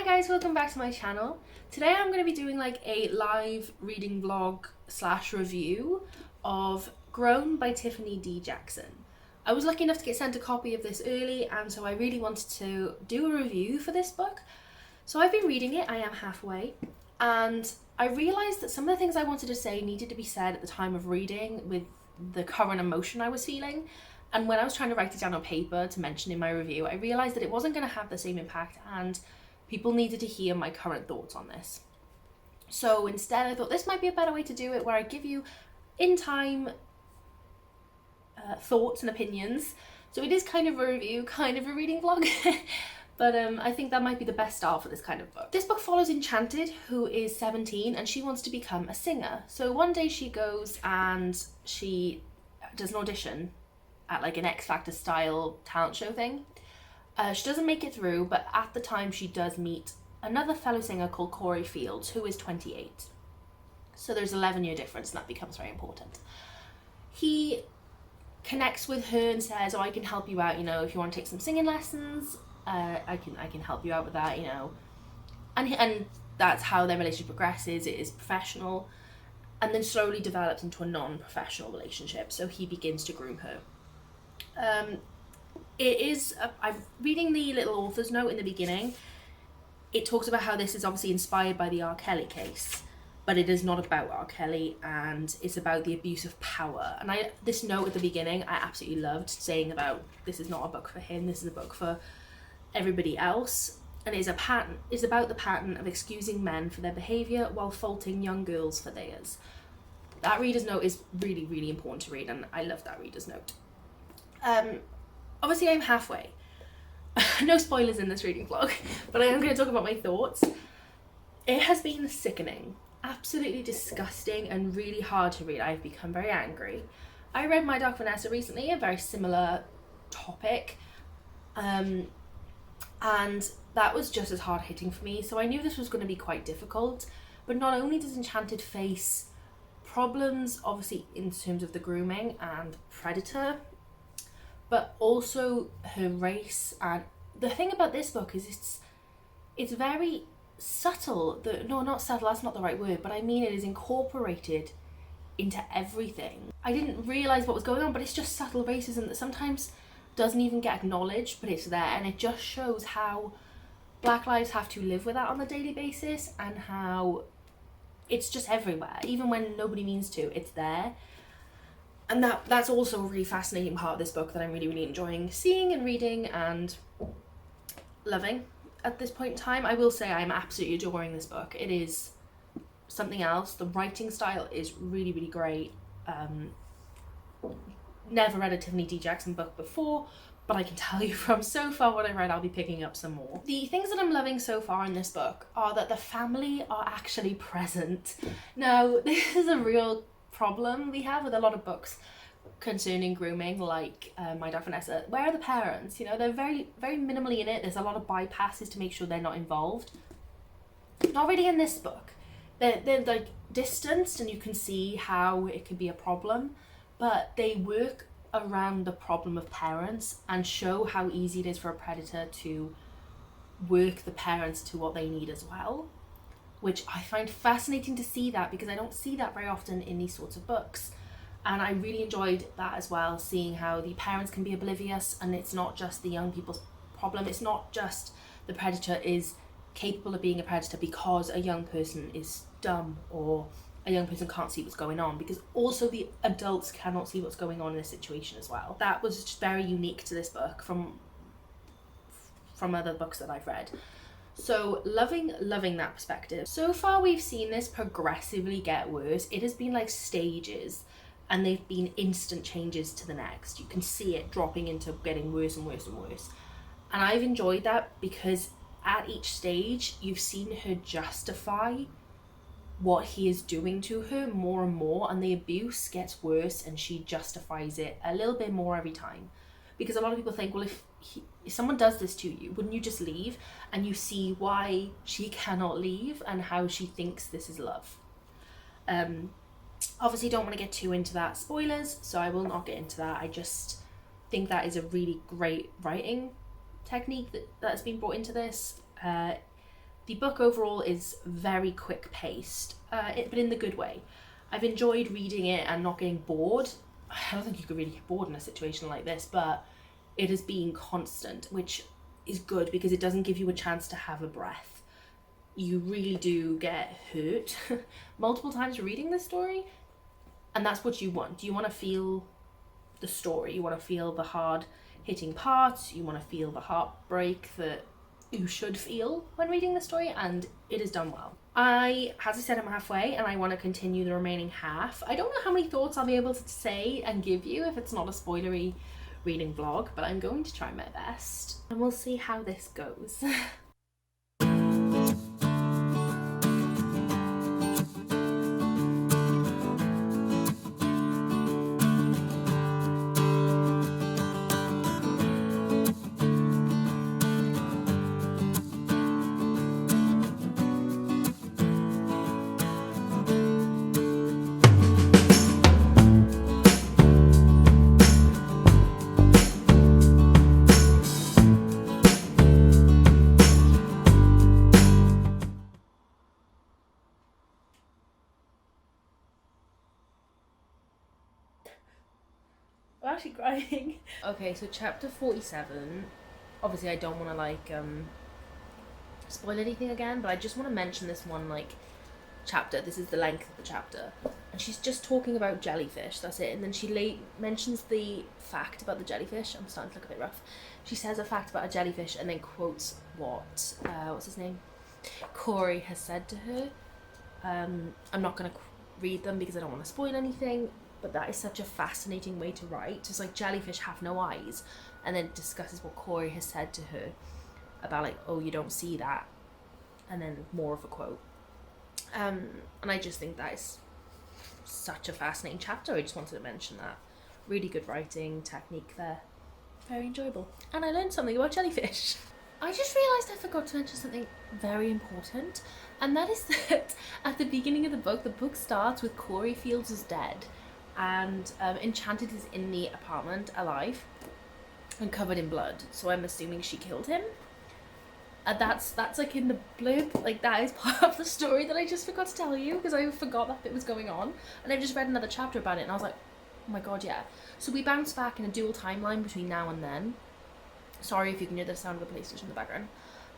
Hi guys, welcome back to my channel. Today I'm going to be doing like a live reading vlog / review of Grown by Tiffany D. Jackson. I was lucky enough to get sent a copy of this early, and so I really wanted to do a review for this book. So I've been reading it, I am halfway, and I realised that some of the things I wanted to say needed to be said at the time of reading with the current emotion I was feeling. And when I was trying to write it down on paper to mention in my review, I realised that it wasn't going to have the same impact and people needed to hear my current thoughts on this. So instead I thought this might be a better way to do it, where I give you in time thoughts and opinions. So it is kind of a review, kind of a reading vlog. But I think that might be the best style for this kind of book. This book follows Enchanted, who is 17 and she wants to become a singer. So one day she goes and she does an audition at like an X Factor style talent show thing. She doesn't make it through, but at the time she does meet another fellow singer called Corey Fields, who is 28. So there's 11-year difference, and that becomes very important. He connects with her and says, "Oh, I can help you out, you know, if you want to take some singing lessons, I can help you out with that, you know." And that's how their relationship progresses. It is professional, and then slowly develops into a non-professional relationship. So he begins to groom her. I'm reading the little author's note in the beginning. It talks about how this is obviously inspired by the R. Kelly case, but it is not about R. Kelly, and it's about the abuse of power. And this note at the beginning, I absolutely loved, saying about this is not a book for him, this is a book for everybody else. And it's about the pattern of excusing men for their behaviour while faulting young girls for theirs. That reader's note is really, really important to read, and I love that reader's note. Obviously I'm halfway. No spoilers in this reading vlog, but I am going to talk about my thoughts. It has been sickening, absolutely disgusting, and really hard to read. I've become very angry. I read My Dark Vanessa recently, a very similar topic, and that was just as hard hitting for me. So I knew this was going to be quite difficult. But not only does Enchanted face problems, obviously in terms of the grooming and predator, but also her race. And the thing about this book is it's very subtle. No, not subtle, that's not the right word, but I mean it is incorporated into everything. I didn't realise what was going on, but it's just subtle racism that sometimes doesn't even get acknowledged, but it's there, and it just shows how Black lives have to live with that on a daily basis, and how it's just everywhere, even when nobody means to, it's there. And that's also a really fascinating part of this book that I'm really, really enjoying seeing and reading and loving at this point in time. I will say I'm absolutely adoring this book. It is something else. The writing style is really, really great. Never read a Tiffany D. Jackson book before, but I can tell you from so far what I read, I'll be picking up some more. The things that I'm loving so far in this book are that the family are actually present. Now, this is a real problem we have with a lot of books concerning grooming, like My Dark Vanessa. Where are the parents? You know, they're very, very minimally in it. There's a lot of bypasses to make sure they're not involved. Not really in this book. They're like distanced, and you can see how it could be a problem, but they work around the problem of parents and show how easy it is for a predator to work the parents to what they need as well, which I find fascinating to see that, because I don't see that very often in these sorts of books. And I really enjoyed that as well, seeing how the parents can be oblivious, and it's not just the young people's problem. It's not just the predator is capable of being a predator because a young person is dumb or a young person can't see what's going on, because also the adults cannot see what's going on in this situation as well. That was just very unique to this book from other books that I've read. So loving that perspective. So far we've seen this progressively get worse. It has been like stages, and they've been instant changes to the next. You can see it dropping into getting worse and worse and worse. And I've enjoyed that, because at each stage you've seen her justify what he is doing to her more and more, and the abuse gets worse and she justifies it a little bit more every time. Because a lot of people think, well, if someone does this to you, wouldn't you just leave? And you see why she cannot leave and how she thinks this is love. Obviously don't want to get too into that, spoilers, so I will not get into that. I just think that is a really great writing technique that's been brought into this. The book overall is very quick paced, but in the good way. I've enjoyed reading it and not getting bored. I don't think you could really get bored in a situation like this, but it has been constant, which is good because it doesn't give you a chance to have a breath. You really do get hurt multiple times reading this story, and that's what you want. You want to feel the story. You want to feel the hard hitting parts. You want to feel the heartbreak that you should feel when reading the story, and it is done well. As I said, I'm halfway and I want to continue the remaining half. I don't know how many thoughts I'll be able to say and give you if it's not a spoilery reading vlog, but I'm going to try my best and we'll see how this goes. I'm actually crying. Okay, so chapter 47. Obviously I don't want to spoil anything again, but I just want to mention this one chapter. This is the length of the chapter, and she's just talking about jellyfish. That's it. And then she mentions the fact about the jellyfish. I'm starting to look a bit rough. She says a fact about a jellyfish and then quotes what's his name, Corey has said to her. I'm not going to read them because I don't want to spoil anything, but that is such a fascinating way to write. It's like jellyfish have no eyes, and then discusses what Corey has said to her about oh, you don't see that, and then more of a quote. And I just think that is such a fascinating chapter. I just wanted to mention that. Really good writing technique there. Very enjoyable. And I learned something about jellyfish. I just realised I forgot to mention something very important, and that is that at the beginning of the book starts with Corey Fields is dead, and Enchanted is in the apartment alive and covered in blood. So I'm assuming she killed him. That's in the blurb. That is part of the story that I just forgot to tell you because I forgot that bit was going on, and I've just read another chapter about it and I was like, oh my god, yeah. So we bounce back in a dual timeline between now and then. Sorry if you can hear the sound of the PlayStation in the background,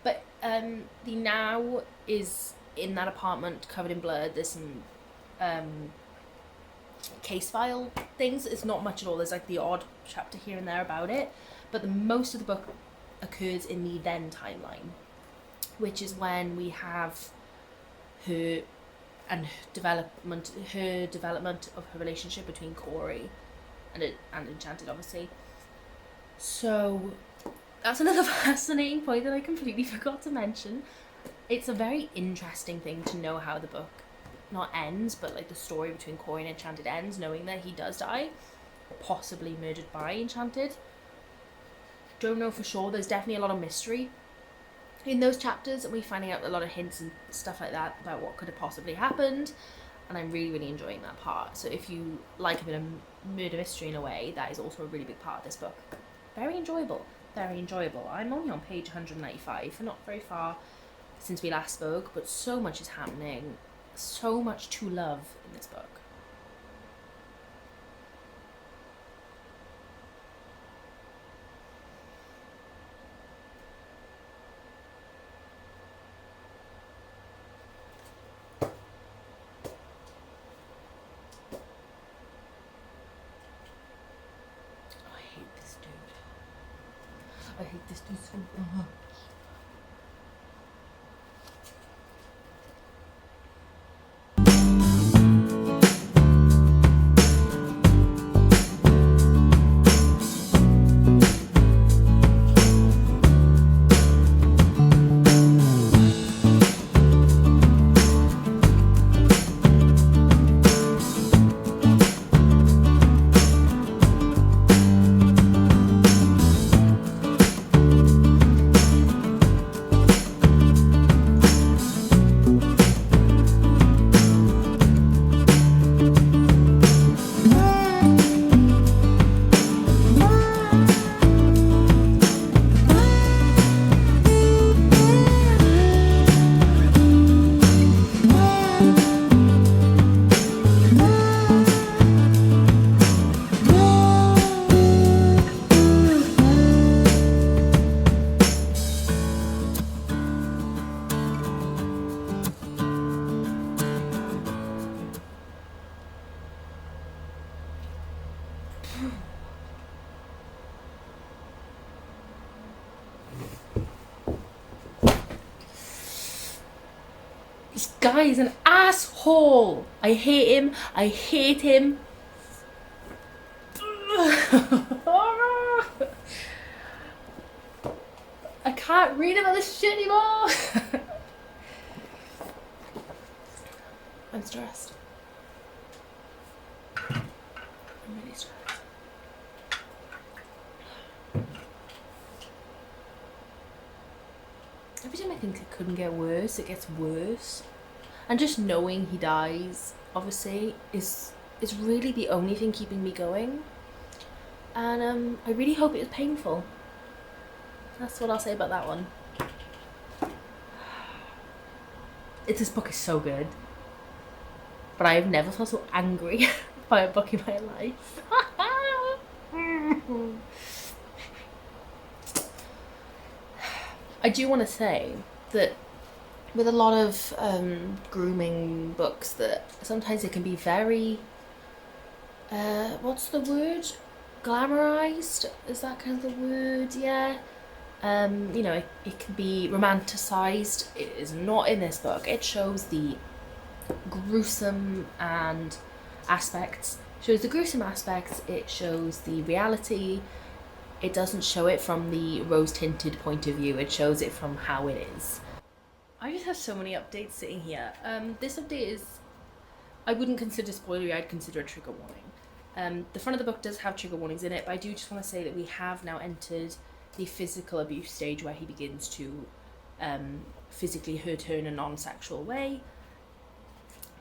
but the now is in that apartment covered in blood. There's some case file things. It's not much at all. There's the odd chapter here and there about it, but the most of the book occurs in the then timeline, which is when we have her development of her relationship between Corey and Enchanted, obviously. So that's another fascinating point that I completely forgot to mention. It's a very interesting thing to know how the book not ends, but the story between Corey and Enchanted ends, knowing that he does die, possibly murdered by Enchanted. Don't know for sure. There's definitely a lot of mystery in those chapters, and we're finding out a lot of hints and stuff like that about what could have possibly happened, and I'm really, really enjoying that part. So if you like a bit of murder mystery in a way, that is also a really big part of this book. Very enjoyable. Very enjoyable. I'm only on page 195, not very far since we last spoke, but so much is happening. So much to love in this book. I hate this dude so much. Guy's an asshole. I hate him. I hate him. I can't read about this shit anymore. I'm stressed. I'm really stressed. Every time I think it couldn't get worse, it gets worse. And just knowing he dies, obviously, is really the only thing keeping me going. And I really hope it was painful. That's what I'll say about that one. This book is so good. But I have never felt so angry by a book in my life. I do want to say that with a lot of grooming books, that sometimes it can be very, what's the word? Glamorized? Is that kind of the word? Yeah. You know, it can be romanticized. It is not in this book. It shows the gruesome and aspects. Shows the gruesome aspects. It shows the reality. It doesn't show it from the rose-tinted point of view. It shows it from how it is. I just have so many updates sitting here. This update is, I wouldn't consider spoilery, I'd consider a trigger warning. The front of the book does have trigger warnings in it, but I do just want to say that we have now entered the physical abuse stage, where he begins to physically hurt her in a non-sexual way.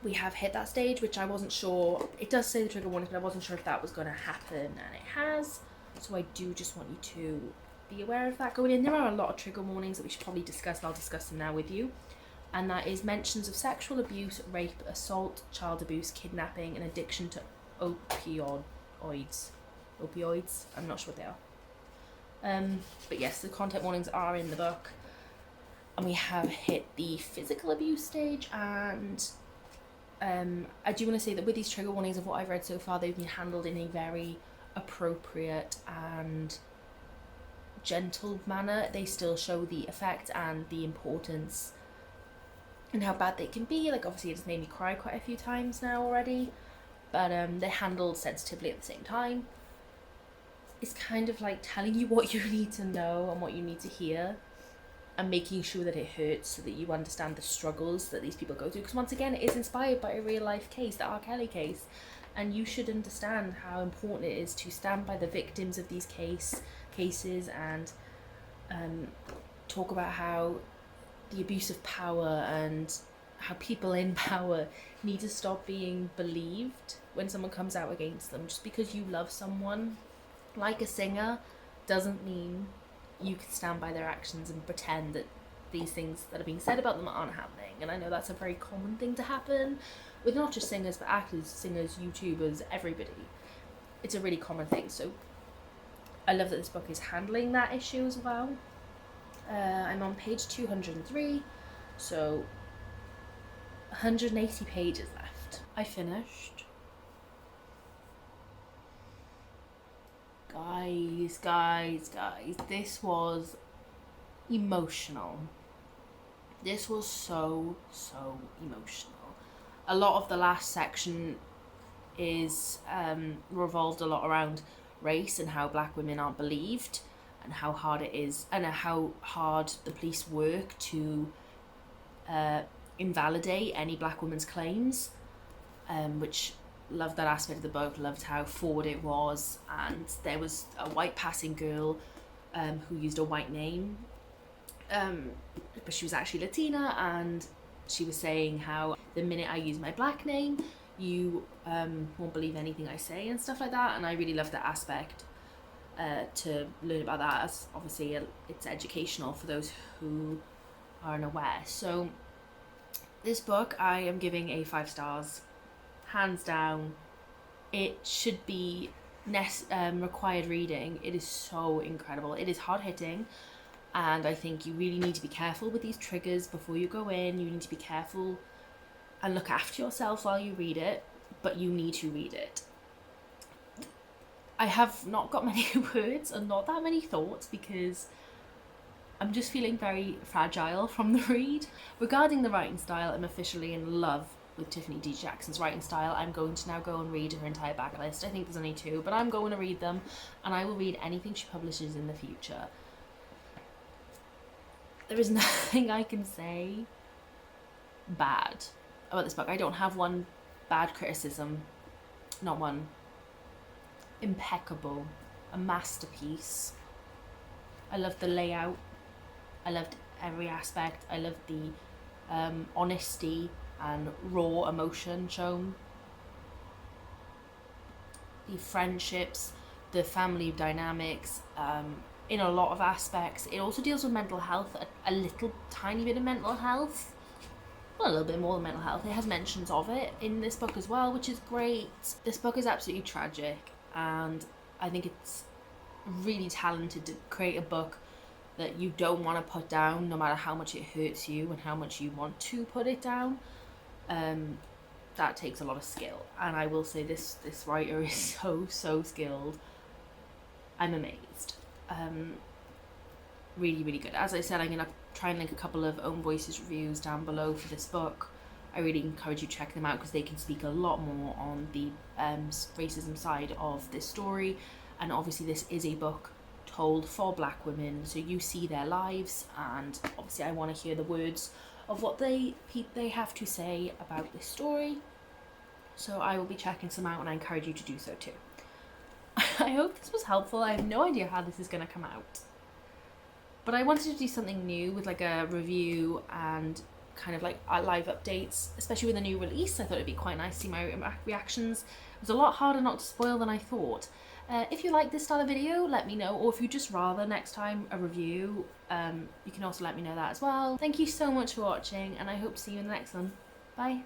We have hit that stage, which I wasn't sure. It does say the trigger warning, but I wasn't sure if that was going to happen, and it has. So I do just want you to be aware of that going in. There are a lot of trigger warnings that we should probably discuss, and I'll discuss them now with you. And that is mentions of sexual abuse, rape, assault, child abuse, kidnapping, and addiction to opioids. I'm not sure what they are. But yes, the content warnings are in the book. And we have hit the physical abuse stage, and I do want to say that with these trigger warnings of what I've read so far, they've been handled in a very appropriate and gentle manner. They still show the effect and the importance and how bad they can be. Like, obviously it's made me cry quite a few times now already, but they're handled sensitively at the same time. It's kind of like telling you what you need to know and what you need to hear, and making sure that it hurts so that you understand the struggles that these people go through. Because once again, it is inspired by a real life case, the R. Kelly case, and you should understand how important it is to stand by the victims of these cases and talk about how the abuse of power and how people in power need to stop being believed when someone comes out against them. Just because you love someone, like a singer, doesn't mean you can stand by their actions and pretend that these things that are being said about them aren't happening. And I know that's a very common thing to happen with not just singers, but actors, singers, YouTubers, everybody. It's a really common thing. So I love that this book is handling that issue as well. I'm on page 203, so 180 pages left. I finished. Guys, this was emotional. This was so emotional. A lot of the last section is revolved a lot around race and how black women aren't believed, and how hard it is, and how hard the police work to invalidate any black woman's claims, which loved that aspect of the book, loved how forward it was. And there was a white passing girl who used a white name, but she was actually Latina, and she was saying how the minute I use my black name, you won't believe anything I say and stuff like that. And I really love that aspect, to learn about that, as obviously it's educational for those who are unaware. So this book I am giving a 5 stars, hands down. It should be required reading. It is so incredible. It is hard hitting, and I think you really need to be careful with these triggers before you go in. You need to be careful and look after yourself while you read it, but you need to read it. I have not got many words and not that many thoughts, because I'm just feeling very fragile from the read. Regarding the writing style, I'm officially in love with Tiffany D. Jackson's writing style. I'm going to now go and read her entire backlist. I think there's only 2, but I'm going to read them, and I will read anything she publishes in the future. There is nothing I can say bad about this book. I don't have one bad criticism, not one. Impeccable, a masterpiece. I loved the layout, I loved every aspect, I loved the honesty and raw emotion shown, the friendships, the family dynamics, in a lot of aspects. It also deals with mental health, a little tiny bit of mental health, well, a little bit more than mental health. It has mentions of it in this book as well, which is great. This book is absolutely tragic, and I think it's really talented to create a book that you don't want to put down, no matter how much it hurts you and how much you want to put it down. That takes a lot of skill, and I will say this writer is so skilled. I'm amazed. Really, really good. As I said, I'm going to try and link a couple of Own Voices reviews down below for this book. I really encourage you to check them out because they can speak a lot more on the racism side of this story. And obviously this is a book told for Black women, so you see their lives, and obviously I want to hear the words of what they have to say about this story. So I will be checking some out, and I encourage you to do so too. I hope this was helpful. I have no idea how this is going to come out, but I wanted to do something new with like a review and kind of like live updates, especially with a new release. I thought it'd be quite nice to see my reactions. It was a lot harder not to spoil than I thought. If you like this style of video, let me know, or if you just rather next time a review, you can also let me know that as well. Thank you so much for watching, and I hope to see you in the next one. Bye.